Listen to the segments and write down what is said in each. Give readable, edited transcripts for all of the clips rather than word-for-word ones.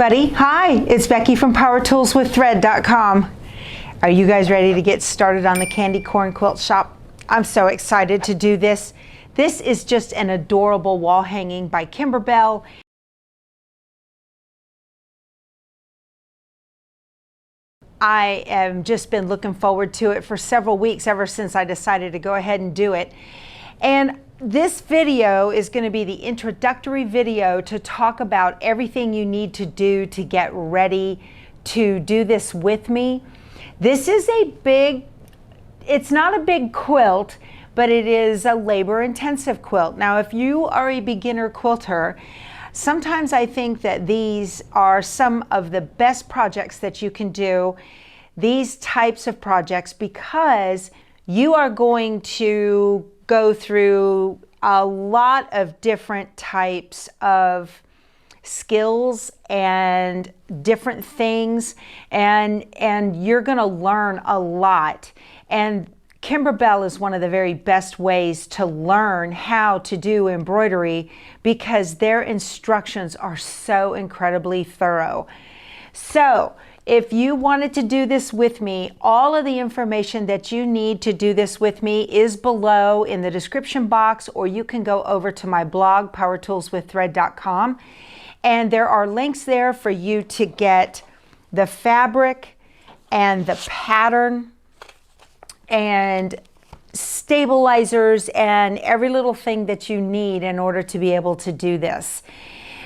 everybody. Hi, it's Becky from powertoolswiththread.com. Are you guys ready to get started on the candy corn quilt shop? I'm so excited to do this. This is just an adorable wall hanging by Kimberbell. I have just been looking forward to it for several weeks, ever since I decided to go ahead and do it. And this video is going to be the introductory video to talk about everything you need to do to get ready to do this with me. This is it's not a big quilt, but it is a labor-intensive quilt. Now, if you are a beginner quilter, sometimes I think that these are some of the best projects that you can do, these types of projects, because you are going to go through a lot of different types of skills and different things, and you're going to learn a lot. And Kimberbell is one of the very best ways to learn how to do embroidery, because their instructions are so incredibly thorough. So if you wanted to do this with me, all of the information that you need to do this with me is below in the description box, or you can go over to my blog, powertoolswiththread.com, and there are links there for you to get the fabric and the pattern and stabilizers and every little thing that you need in order to be able to do this.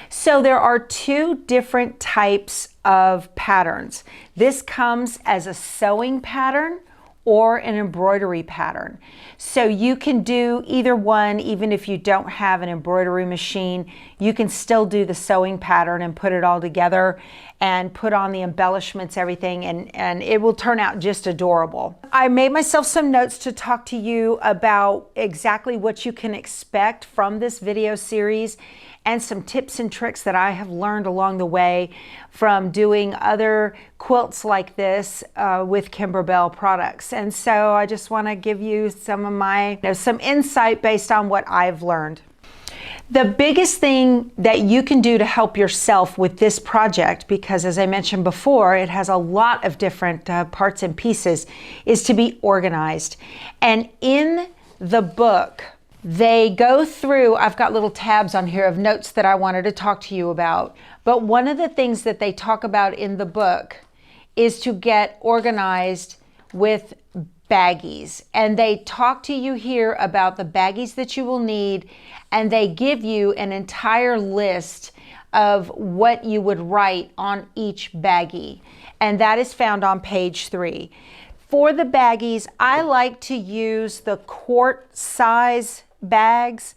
So there are two different types of patterns. This comes as a sewing pattern or an embroidery pattern. So you can do either one. Even if you don't have an embroidery machine, you can still do the sewing pattern and put it all together and put on the embellishments, everything, and it will turn out just adorable. I made myself some notes to talk to you about exactly what you can expect from this video series, and some tips and tricks that I have learned along the way from doing other quilts like this with Kimberbell products. And so I just want to give you some of my, some insight based on what I've learned. The biggest thing that you can do to help yourself with this project, because as I mentioned before, it has a lot of different parts and pieces, is to be organized. And in the book, they go through, I've got little tabs on here of notes that I wanted to talk to you about. But one of the things that they talk about in the book is to get organized with baggies. And they talk to you here about the baggies that you will need, and they give you an entire list of what you would write on each baggie. And that is found on page 3. For the baggies, I like to use the quart size bags,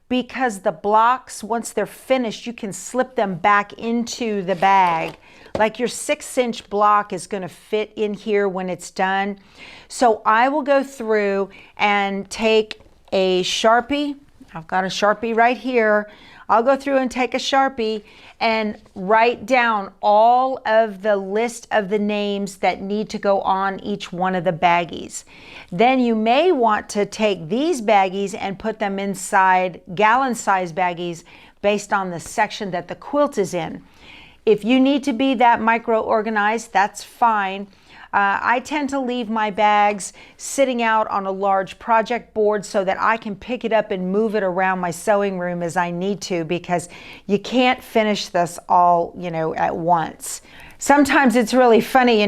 because the blocks, once they're finished, you can slip them back into the bag. Like your 6-inch block is going to fit in here when it's done. So I will go through and take a Sharpie. I've got a Sharpie right here. I'll go through and take a Sharpie and write down all of the list of the names that need to go on each one of the baggies. Then you may want to take these baggies and put them inside gallon-sized baggies based on the section that the quilt is in. If you need to be that micro-organized, that's fine. I tend to leave my bags sitting out on a large project board so that I can pick it up and move it around my sewing room as I need to, because you can't finish this all, at once. Sometimes it's really funny,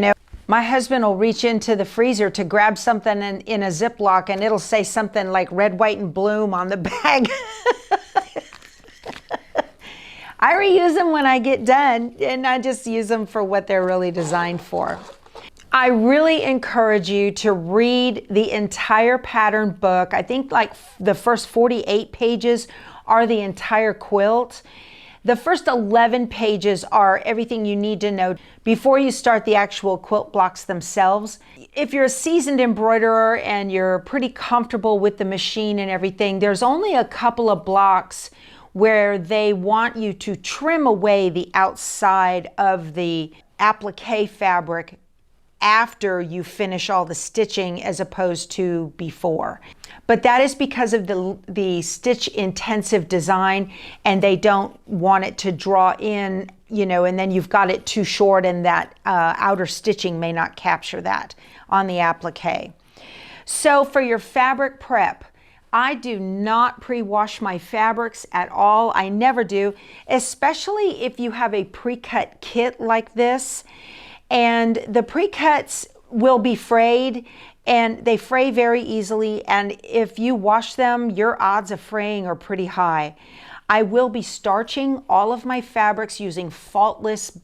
my husband will reach into the freezer to grab something in a Ziploc, and it'll say something like red, white, and bloom on the bag. I reuse them when I get done, and I just use them for what they're really designed for. I really encourage you to read the entire pattern book. I think like the first 48 pages are the entire quilt. The first 11 pages are everything you need to know before you start the actual quilt blocks themselves. If you're a seasoned embroiderer and you're pretty comfortable with the machine and everything, there's only a couple of blocks where they want you to trim away the outside of the applique fabric after you finish all the stitching as opposed to before. But that is because of the stitch intensive design, and they don't want it to draw in you know, and then you've got it too short and that outer stitching may not capture that on the applique. So for your fabric prep, I do not pre-wash my fabrics at all. I never do, especially if you have a pre-cut kit like this. And the pre-cuts will be frayed, and they fray very easily. And if you wash them, your odds of fraying are pretty high. I will be starching all of my fabrics using Faultless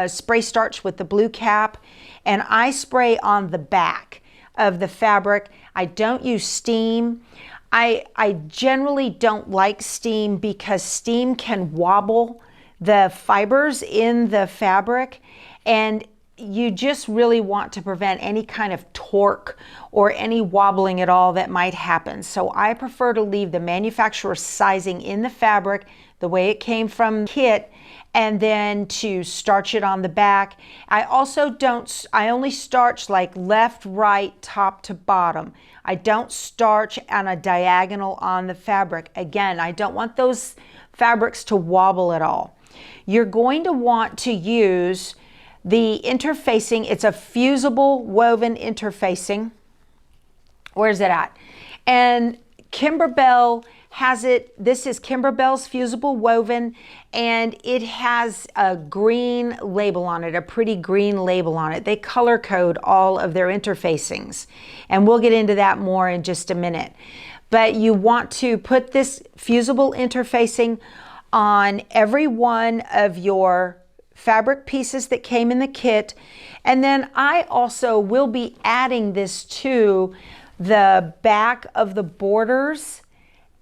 spray starch with the blue cap. And I spray on the back of the fabric. I don't use steam. I generally don't like steam because steam can wobble the fibers in the fabric, and you just really want to prevent any kind of torque or any wobbling at all that might happen. So I prefer to leave the manufacturer's sizing in the fabric the way it came from the kit, and then to starch it on the back. I only starch like left, right, top to bottom. I don't starch on a diagonal on the fabric. Again, I don't want those fabrics to wobble at all. You're going to want to use the interfacing. It's a fusible woven interfacing. Where's it at? And Kimberbell has it. This is Kimberbell's fusible woven, and it has a green label on it, a pretty green label on it. They color code all of their interfacings, and we'll get into that more in just a minute. But you want to put this fusible interfacing on every one of your fabric pieces that came in the kit. And then I also will be adding this to the back of the borders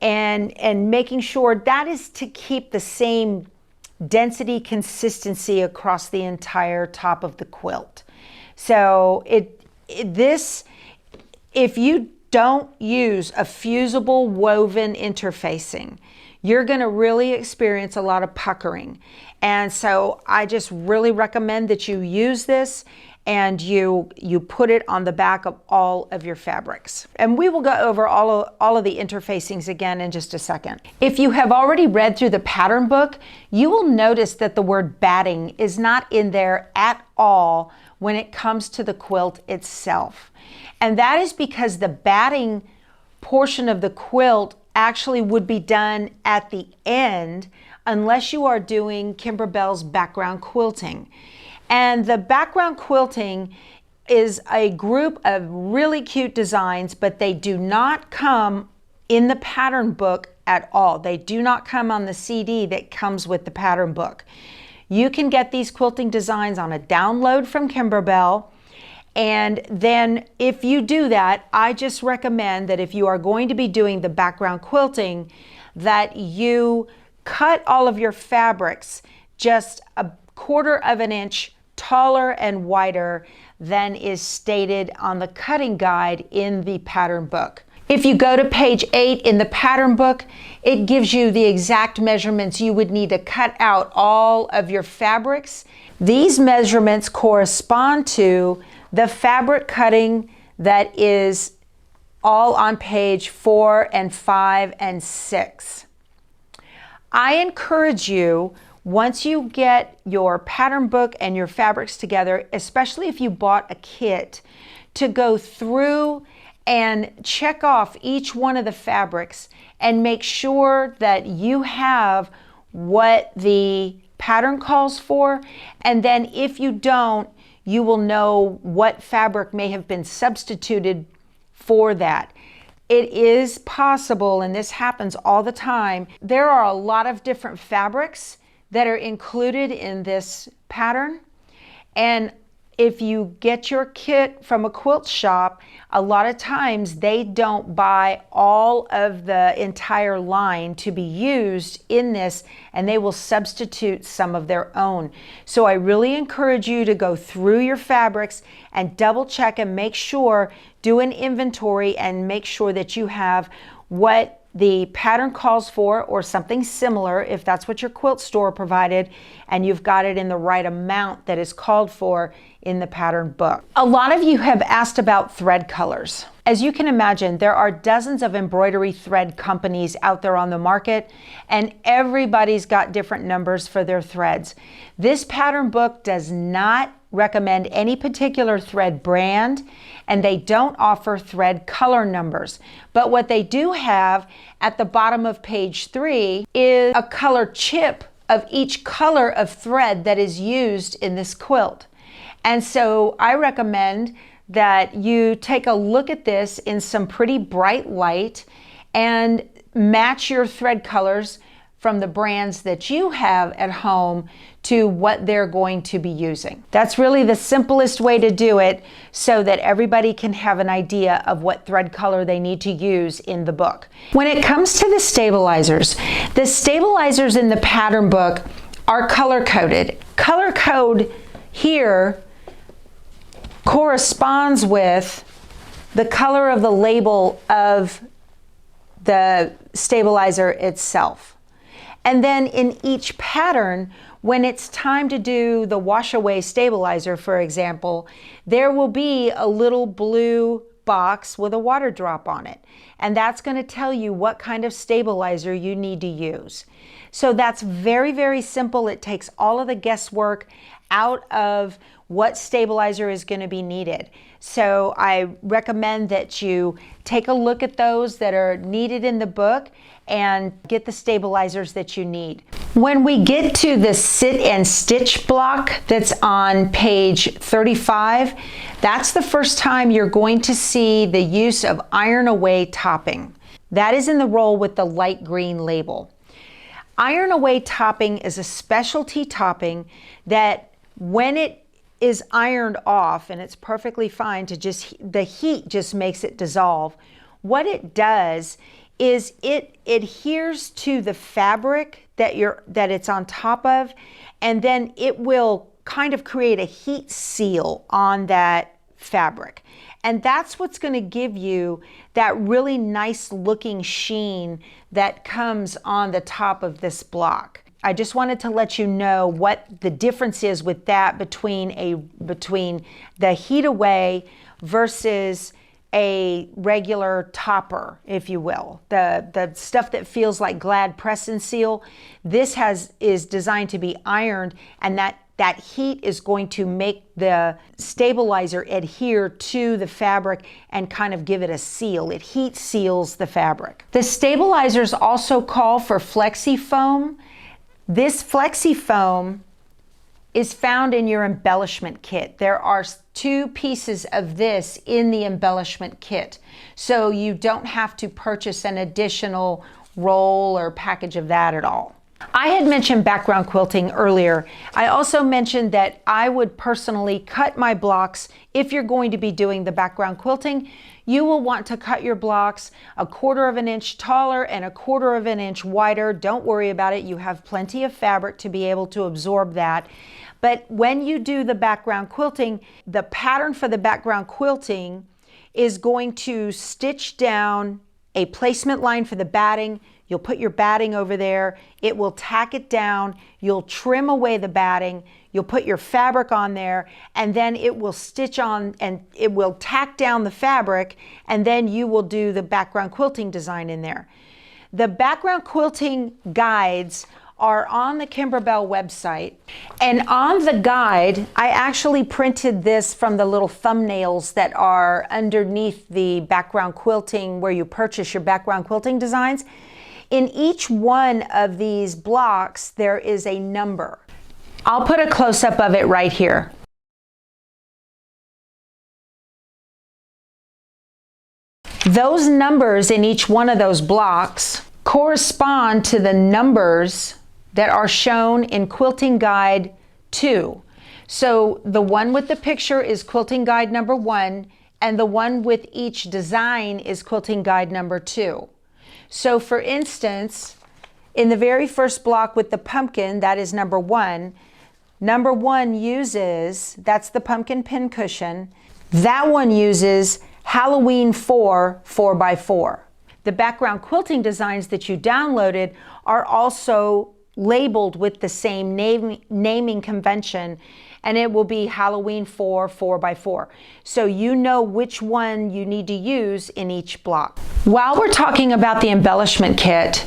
and making sure that is to keep the same density consistency across the entire top of the quilt. So if you don't use a fusible woven interfacing, you're going to really experience a lot of puckering. And so I just really recommend that you use this and you put it on the back of all of your fabrics. And we will go over all of the interfacings again in just a second. If you have already read through the pattern book, you will notice that the word batting is not in there at all when it comes to the quilt itself. And that is because the batting portion of the quilt actually would be done at the end unless you are doing Kimberbell's background quilting. And the background quilting is a group of really cute designs, but they do not come in the pattern book at all. They do not come on the CD that comes with the pattern book. You can get these quilting designs on a download from Kimberbell. And then if you do that, I just recommend that if you are going to be doing the background quilting, that you cut all of your fabrics just a 1/4 of an inch taller and wider than is stated on the cutting guide in the pattern book. If you go to page 8 in the pattern book, it gives you the exact measurements you would need to cut out all of your fabrics. These measurements correspond to the fabric cutting that is all on page 4 and 5 and 6. I encourage you, once you get your pattern book and your fabrics together, especially if you bought a kit, to go through and check off each one of the fabrics and make sure that you have what the pattern calls for. And then if you don't, you will know what fabric may have been substituted for that. It is possible, and this happens all the time, there are a lot of different fabrics that are included in this pattern. And if you get your kit from a quilt shop, a lot of times they don't buy all of the entire line to be used in this, and they will substitute some of their own. So I really encourage you to go through your fabrics and double check and make sure, do an inventory and make sure that you have what the pattern calls for, or something similar if that's what your quilt store provided, and you've got it in the right amount that is called for in the pattern book. A lot of you have asked about thread colors. As you can imagine, there are dozens of embroidery thread companies out there on the market, and everybody's got different numbers for their threads. This pattern book does not recommend any particular thread brand, and they don't offer thread color numbers. But what they do have at the bottom of page 3 is a color chip of each color of thread that is used in this quilt. And so I recommend that you take a look at this in some pretty bright light and match your thread colors from the brands that you have at home to what they're going to be using. That's really the simplest way to do it, so that everybody can have an idea of what thread color they need to use in the book. When it comes to the stabilizers in the pattern book are color coded. Color code here corresponds with the color of the label of the stabilizer itself. And then in each pattern, when it's time to do the wash away stabilizer, for example, there will be a little blue box with a water drop on it. And that's going to tell you what kind of stabilizer you need to use. So that's very, very simple. It takes all of the guesswork out of what stabilizer is going to be needed. So I recommend that you take a look at those that are needed in the book and get the stabilizers that you need. When we get to the sit and stitch block that's on page 35, that's the first time you're going to see the use of iron away topping. That is in the roll with the light green label. Iron away topping is a specialty topping that when it is ironed off, and it's perfectly fine to just, the heat just makes it dissolve. What it does is it adheres to the fabric that it's on top of, and then it will kind of create a heat seal on that fabric. And that's what's going to give you that really nice looking sheen that comes on the top of this block. I just wanted to let you know what the difference is with that between the heat away versus a regular topper, if you will. The stuff that feels like Glad press and seal, this is designed to be ironed, and that heat is going to make the stabilizer adhere to the fabric and kind of give it a seal. It heat seals the fabric. The stabilizers also call for flexi foam. This flexi foam is found in your embellishment kit. There are 2 pieces of this in the embellishment kit, so you don't have to purchase an additional roll or package of that at all. I had mentioned background quilting earlier. I also mentioned that I would personally cut my blocks. If you're going to be doing the background quilting, you will want to cut your blocks 1/4 of an inch taller and 1/4 of an inch wider. Don't worry about it. You have plenty of fabric to be able to absorb that. But when you do the background quilting, the pattern for the background quilting is going to stitch down a placement line for the batting. You'll put your batting over there. It will tack it down. You'll trim away the batting. You'll put your fabric on there, and then it will stitch on, and it will tack down the fabric, and then you will do the background quilting design in there. The background quilting guides are on the Kimberbell website, and on the guide, I actually printed this from the little thumbnails that are underneath the background quilting where you purchase your background quilting designs. In each one of these blocks, there is a number. I'll put a close-up of it right here. Those numbers in each one of those blocks correspond to the numbers that are shown in Quilting Guide 2. So the one with the picture is Quilting Guide number 1, and the one with each design is Quilting Guide number 2. So for instance, in the very first block with the pumpkin, that is number 1. Number 1 uses, that's the pumpkin pin cushion. That one uses Halloween 4 4x4. The background quilting designs that you downloaded are also labeled with the same naming convention, and it will be Halloween 4 4x4. So you know which one you need to use in each block. While we're talking about the embellishment kit,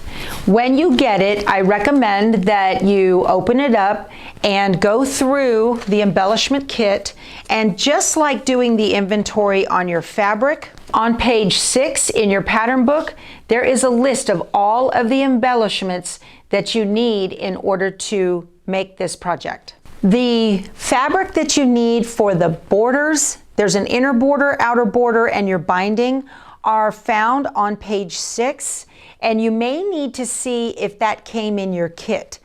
when you get it, I recommend that you open it up and go through the embellishment kit, and just like doing the inventory on your fabric, on page 6 in your pattern book, there is a list of all of the embellishments that you need in order to make this project. The fabric that you need for the borders, there's an inner border, outer border, and your binding, are found on page 6, and you may need to see if that came in your kit.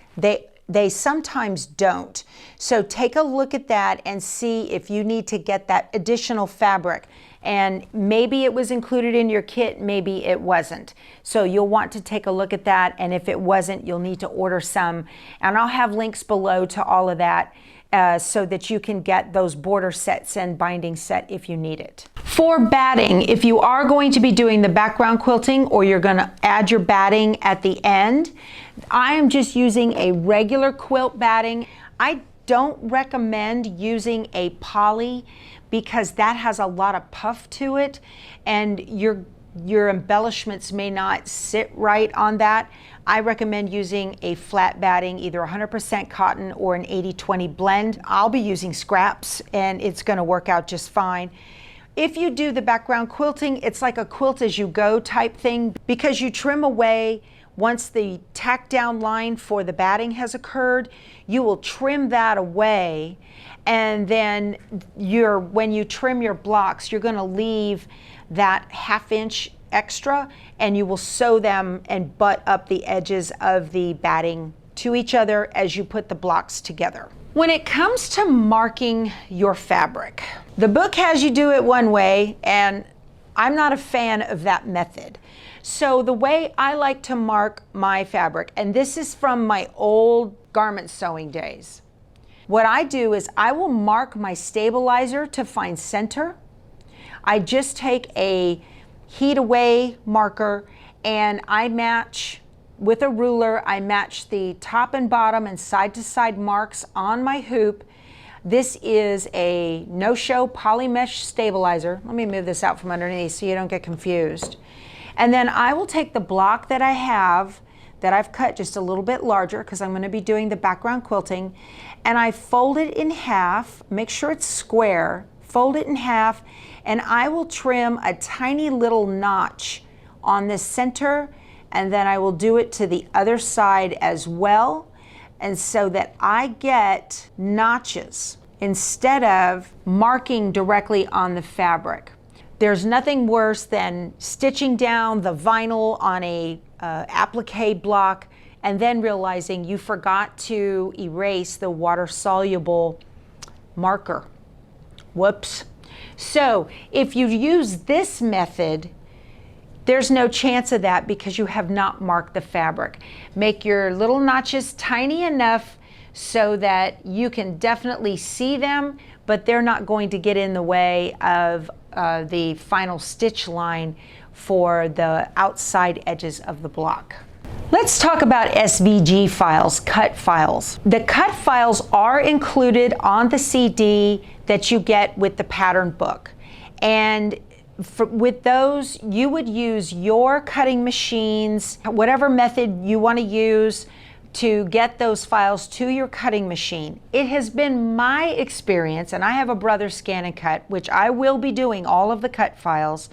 They sometimes don't. So take a look at that and see if you need to get that additional fabric. And maybe it was included in your kit, maybe it wasn't. So you'll want to take a look at that, and if it wasn't, you'll need to order some. And I'll have links below to all of that so that you can get those border sets and binding set if you need it. For batting, if you are going to be doing the background quilting or you're going to add your batting at the end, I am just using a regular quilt batting. I don't recommend using a poly because that has a lot of puff to it, and your embellishments may not sit right on that. I recommend using a flat batting, either 100% cotton or an 80-20 blend. I'll be using scraps and it's going to work out just fine. If you do the background quilting, it's like a quilt as you go type thing, because you trim away once the tack down line for the batting has occurred. You will trim that away, and then when you trim your blocks, you're going to leave that 1/2 inch extra, and you will sew them and butt up the edges of the batting to each other as you put the blocks together. When it comes to marking your fabric, the book has you do it one way, and I'm not a fan of that method. So the way I like to mark my fabric, and this is from my old garment sewing days, what I do is I will mark my stabilizer to find center. I just take a heat away marker and I match with a ruler. I match the top and bottom and side to side marks on my hoop. This is a no-show poly mesh stabilizer. Let me move this out from underneath so you don't get confused. And then I will take the block that I have, that I've cut just a little bit larger because I'm going to be doing the background quilting, and I fold it in half, make sure it's square, fold it in half, and I will trim a tiny little notch on the center, and then I will do it to the other side as well, and so that I get notches instead of marking directly on the fabric. There's nothing worse than stitching down the vinyl on a applique block and then realizing you forgot to erase the water-soluble marker. Whoops. So if you use this method, there's no chance of that because you have not marked the fabric. Make your little notches tiny enough so that you can definitely see them, but they're not going to get in the way of the final stitch line for the outside edges of the block. Let's talk about SVG files, cut files. The cut files are included on the CD that you get with the pattern book. And with those, you would use your cutting machines, whatever method you want to use to get those files to your cutting machine. It has been my experience, and I have a brother Scan and Cut, which I will be doing all of the cut files.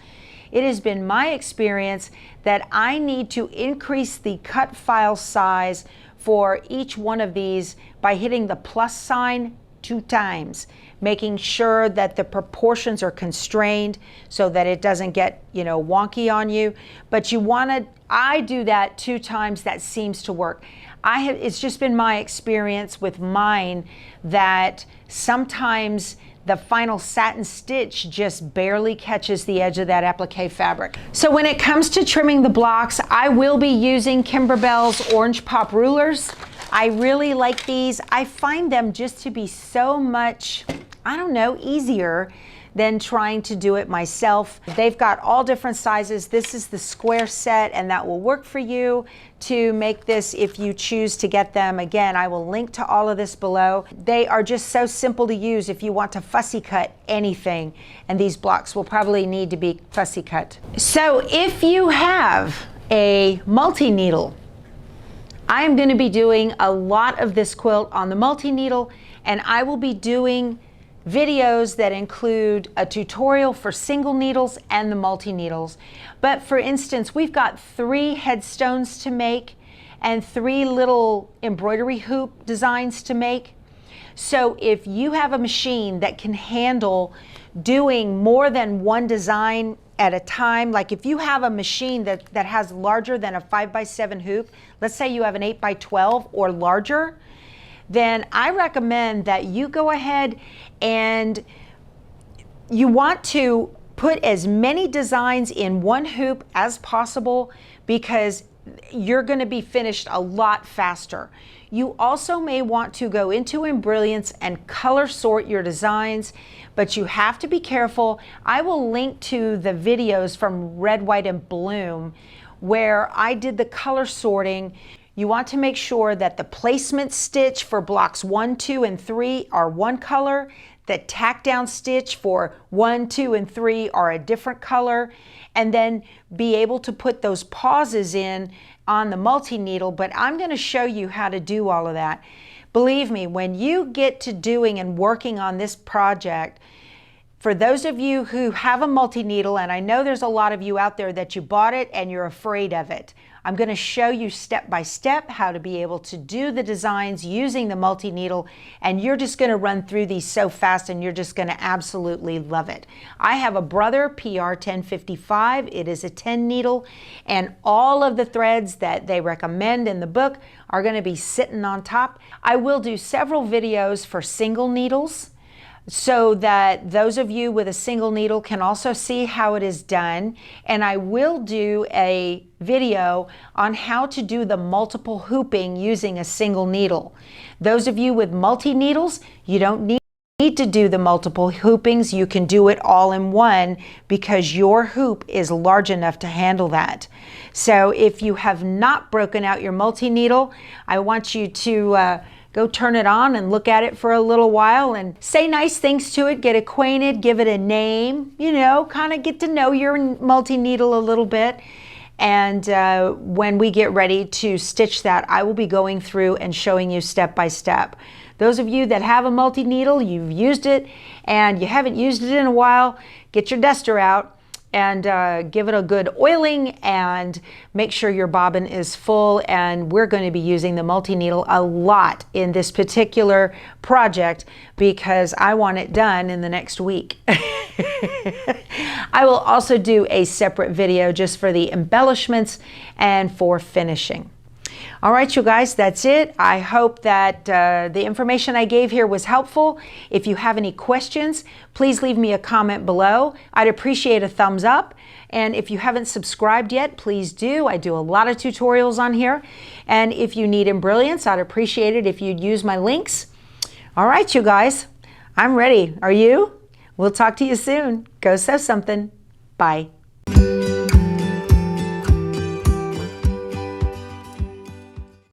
It has been my experience that I need to increase the cut file size for each one of these by hitting the plus sign 2 times, making sure that the proportions are constrained so that it doesn't get, wonky on you. But I do that 2 times, that seems to work. It's just been my experience with mine that sometimes the final satin stitch just barely catches the edge of that applique fabric. So when it comes to trimming the blocks, I will be using Kimberbell's Orange Pop rulers. I really like these. I find them just to be so much, easier than trying to do it myself. They've got all different sizes. This is the square set, and that will work for you to make this if you choose to get them. Again, I will link to all of this below. They are just so simple to use if you want to fussy cut anything, and these blocks will probably need to be fussy cut. So if you have a multi-needle, I am going to be doing a lot of this quilt on the multi-needle, and I will be doing videos that include a tutorial for single needles and the multi-needles. But for instance, we've got 3 headstones to make and 3 little embroidery hoop designs to make. So if you have a machine that can handle doing more than one design at a time, like if you have a machine that has larger than a 5x7 hoop, let's say you have an 8x12 or larger, then I recommend that you go ahead and you want to put as many designs in one hoop as possible, because you're going to be finished a lot faster. You also may want to go into Embrilliance and color sort your designs, but you have to be careful. I will link to the videos from Red, White, and Bloom where I did the color sorting. You want to make sure that the placement stitch for blocks 1, 2, and 3 are one color, the tack down stitch for 1, 2, and 3 are a different color, and then be able to put those pauses in on the multi-needle. But I'm going to show you how to do all of that. Believe me, when you get to doing and working on this project, for those of you who have a multi-needle, and I know there's a lot of you out there that you bought it and you're afraid of it, I'm going to show you step by step how to be able to do the designs using the multi-needle, and you're just going to run through these so fast and you're just going to absolutely love it. I have a Brother PR 1055. It is a 10 needle, and all of the threads that they recommend in the book are going to be sitting on top. I will do several videos for single needles, so that those of you with a single needle can also see how it is done. And I will do a video on how to do the multiple hooping using a single needle. Those of you with multi-needles, you don't need to do the multiple hoopings. You can do it all in one because your hoop is large enough to handle that. So if you have not broken out your multi-needle, I want you to go turn it on and look at it for a little while and say nice things to it, get acquainted, give it a name, you know, kind of get to know your multi-needle a little bit. And when we get ready to stitch that, I will be going through and showing you step by step. Those of you that have a multi-needle, you've used it and you haven't used it in a while, get your duster out and give it a good oiling and make sure your bobbin is full. And we're going to be using the multi-needle a lot in this particular project because I want it done in the next week. I will also do a separate video just for the embellishments and for finishing. All right, you guys, that's it. I hope that the information I gave here was helpful. If you have any questions, please leave me a comment below. I'd appreciate a thumbs up. And if you haven't subscribed yet, please do. I do a lot of tutorials on here. And if you need Embrilliance, I'd appreciate it if you'd use my links. All right, you guys, I'm ready. Are you? We'll talk to you soon. Go sew something. Bye.